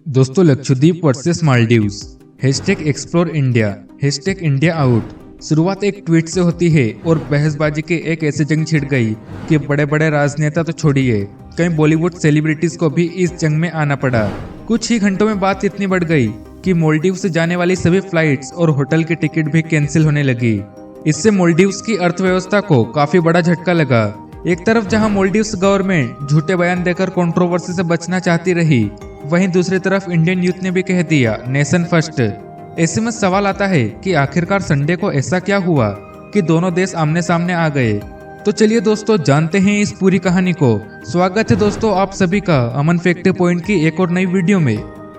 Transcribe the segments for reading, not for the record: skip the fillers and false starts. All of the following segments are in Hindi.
दोस्तों, Lakshadweep versus Maldives, hashtag explore India, hashtag India out. शुरुआत एक ट्वीट से होती है और बहसबाजी की एक ऐसी जंग छिड़ गई कि बड़े बड़े राजनेता तो छोड़िए, कई बॉलीवुड सेलिब्रिटीज को भी इस जंग में आना पड़ा। कुछ ही घंटों में बात इतनी बढ़ गई कि मालदीव से जाने वाली सभी फ्लाइट्स और होटल की टिकट भी कैंसिल होने लगी। इससे मालदीव्स की अर्थव्यवस्था को काफी बड़ा झटका लगा। एक तरफ जहां मालदीव्स गवर्नमेंट झूठे बयान देकर कंट्रोवर्सी से बचना चाहती रही, वहीं दूसरी तरफ इंडियन यूथ ने भी कह दिया नेशन फर्स्ट। ऐसे में सवाल आता है कि आखिरकार संडे को ऐसा क्या हुआ कि दोनों देश आमने सामने आ गए। तो चलिए दोस्तों, जानते हैं इस पूरी कहानी को। स्वागत है दोस्तों आप सभी का अमन फैक्ट पॉइंट की एक और नई वीडियो में।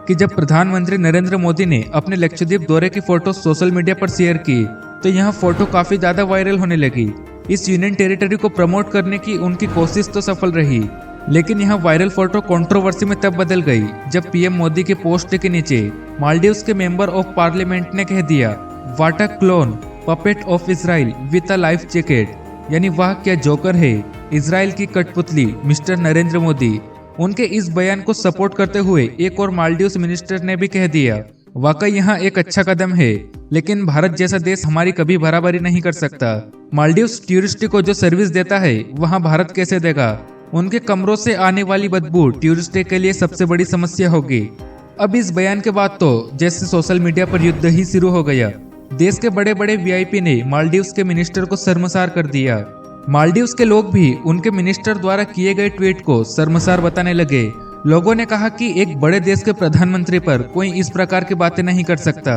कि जब प्रधानमंत्री नरेंद्र मोदी ने अपने लक्षद्वीप दौरे की फोटो सोशल मीडिया पर शेयर की, तो यह फोटो काफी ज्यादा वायरल होने लगी। इस यूनियन टेरिटरी को प्रमोट करने की उनकी कोशिश तो सफल रही, लेकिन यह वायरल फोटो कंट्रोवर्सी में तब बदल गई जब पीएम मोदी के पोस्ट के नीचे मालदीव्स के मेंबर ऑफ पार्लियामेंट ने कह दिया, what a clone puppet of Israel with a life jacket, यानी वह क्या जोकर है, इजराइल की कठपुतली मिस्टर नरेंद्र मोदी। उनके इस बयान को सपोर्ट करते हुए एक और मालदीव्स मिनिस्टर ने भी कह दिया, वाकई यहाँ एक अच्छा कदम है, लेकिन भारत जैसा देश हमारी कभी बराबरी नहीं कर सकता। मालदीव्स टूरिस्ट को जो सर्विस देता है वहाँ भारत कैसे देगा। उनके कमरों से आने वाली बदबू टूरिस्ट के लिए सबसे बड़ी समस्या होगी। अब इस बयान के बाद तो जैसे सोशल मीडिया पर युद्ध ही शुरू हो गया। देश के बड़े बड़े वीआईपी ने मालदीव्स के मिनिस्टर को शर्मसार कर दिया। मालदीव्स के लोग भी उनके मिनिस्टर द्वारा किए गए ट्वीट को शर्मसार बताने लगे। लोगों ने कहा कि एक बड़े देश के प्रधानमंत्री पर कोई इस प्रकार की बातें नहीं कर सकता।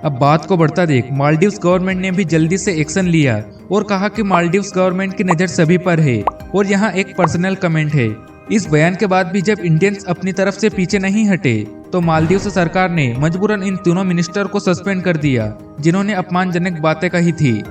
अब बात को बढ़ता देख मालदीव्स गवर्नमेंट ने भी जल्दी से एक्शन लिया और कहा कि मालदीव्स गवर्नमेंट की नजर सभी पर है और यहाँ एक पर्सनल कमेंट है। इस बयान के बाद भी जब इंडियंस अपनी तरफ से पीछे नहीं हटे, तो मालदीव्स सरकार ने मजबूरन इन तीनों मिनिस्टर को सस्पेंड कर दिया जिन्होंने अपमानजनक बातें कही थी।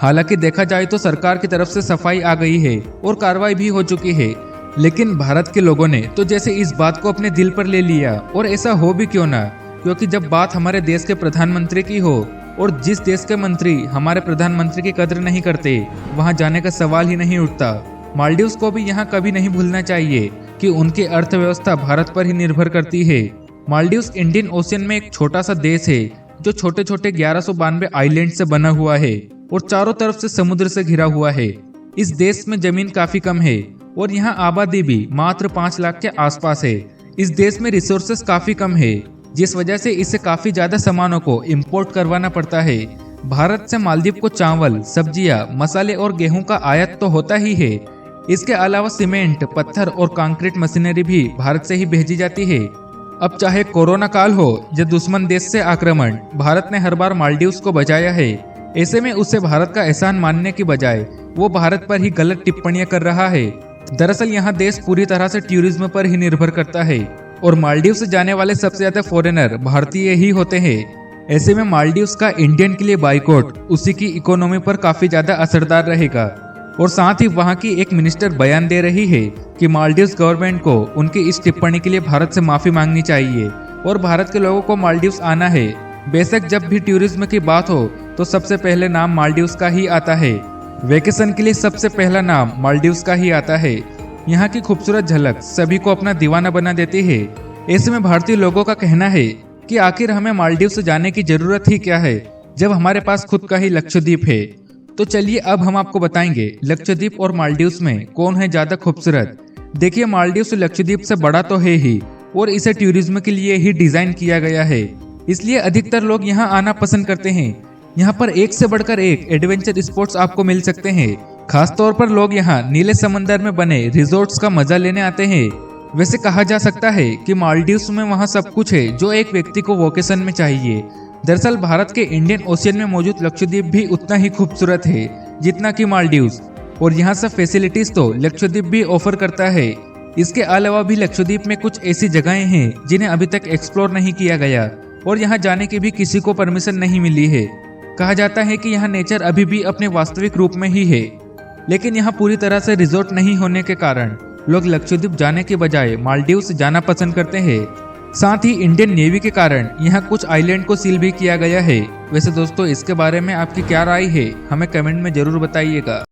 हालांकि देखा जाए तो सरकार की तरफ से सफाई आ गई है और कार्रवाई भी हो चुकी है, लेकिन भारत के लोगों ने तो जैसे इस बात को अपने दिल पर ले लिया। और ऐसा हो भी क्यों ना, क्योंकि जब बात हमारे देश के प्रधानमंत्री की हो और जिस देश के मंत्री हमारे प्रधानमंत्री की कदर नहीं करते, वहां जाने का सवाल ही नहीं उठता। मालदीव्स को भी यहाँ कभी नहीं भूलना चाहिए कि उनकी अर्थव्यवस्था भारत पर ही निर्भर करती है। मालदीव्स इंडियन ओशियन में एक छोटा सा देश है जो छोटे छोटे 1192 आइलैंड से बना हुआ है और चारों तरफ से समुद्र से घिरा हुआ है। इस देश में जमीन काफी कम है और यहाँ आबादी भी मात्र 5 लाख के आसपास है। इस देश में रिसोर्सेस काफी कम है, जिस वजह से इसे काफी ज्यादा सामानों को इंपोर्ट करवाना पड़ता है। भारत से मालदीव को चावल, सब्जियां, मसाले और गेहूं का आयात तो होता ही है। इसके अलावा सीमेंट, पत्थर और कंक्रीट मशीनरी भी भारत से ही भेजी जाती है। अब चाहे कोरोना काल हो या दुश्मन देश से आक्रमण, भारत ने हर बार मालदीव्स को बचाया है। ऐसे में उसे भारत का एहसान मानने की बजाय वो भारत पर ही गलत टिप्पणियां कर रहा है। दरअसल यहाँ देश पूरी तरह से टूरिज्म पर ही निर्भर करता है और मालदीव से जाने वाले सबसे ज्यादा फॉरेनर भारतीय ही होते हैं। ऐसे में मालदीव्स का इंडियन के लिए बाइकआउट उसी की इकोनॉमी पर काफी ज्यादा असरदार रहेगा। और साथ ही वहां की एक मिनिस्टर बयान दे रही है कि मालदीव्स गवर्नमेंट को उनकी इस टिप्पणी के लिए भारत से माफी मांगनी चाहिए और भारत के लोगों को मालदीव्स आना है। बेशक जब भी टूरिज्म की बात हो तो सबसे पहले नाम मालदीव्स का ही आता है। वेकेशन के लिए सबसे पहला नाम मालदीव्स का ही आता है। यहाँ की खूबसूरत झलक सभी को अपना दीवाना बना देती है। ऐसे में भारतीय लोगों का कहना है कि आखिर हमें मालदीव से जाने की जरूरत ही क्या है जब हमारे पास खुद का ही लक्षद्वीप है। तो चलिए अब हम आपको बताएंगे लक्षद्वीप और मालदीव्स में कौन है ज्यादा खूबसूरत। देखिए, मालदीव्स लक्षद्वीप से बड़ा तो है ही और इसे टूरिज्म के लिए ही डिजाइन किया गया है, इसलिए अधिकतर लोग यहाँ आना पसंद करते हैं। यहाँ पर एक से बढ़कर एक एडवेंचर स्पोर्ट्स आपको मिल सकते हैं। खास तौर पर लोग यहाँ नीले समंदर में बने रिजॉर्ट्स का मजा लेने आते हैं। वैसे कहा जा सकता है कि मालदीव्स में वहाँ सब कुछ है जो एक व्यक्ति को वोकेशन में चाहिए। दरअसल भारत के इंडियन ओशियन में मौजूद लक्षद्वीप भी उतना ही खूबसूरत है जितना कि मालदीव्स, और यहाँ सब फैसिलिटीज तो लक्षद्वीप भी ऑफर करता है। इसके अलावा भी लक्षद्वीप में कुछ ऐसी जगहें हैं जिन्हें अभी तक एक्सप्लोर नहीं किया गया और यहाँ जाने की भी किसी को परमिशन नहीं मिली है। कहा जाता है कि यहाँ नेचर अभी भी अपने वास्तविक रूप में ही है, लेकिन यहाँ पूरी तरह से रिजॉर्ट नहीं होने के कारण लोग लक्षद्वीप जाने के बजाय मालदीव्स जाना पसंद करते हैं। साथ ही इंडियन नेवी के कारण यहाँ कुछ आइलैंड को सील भी किया गया है। वैसे दोस्तों, इसके बारे में आपकी क्या राय है, हमें कमेंट में जरूर बताइएगा।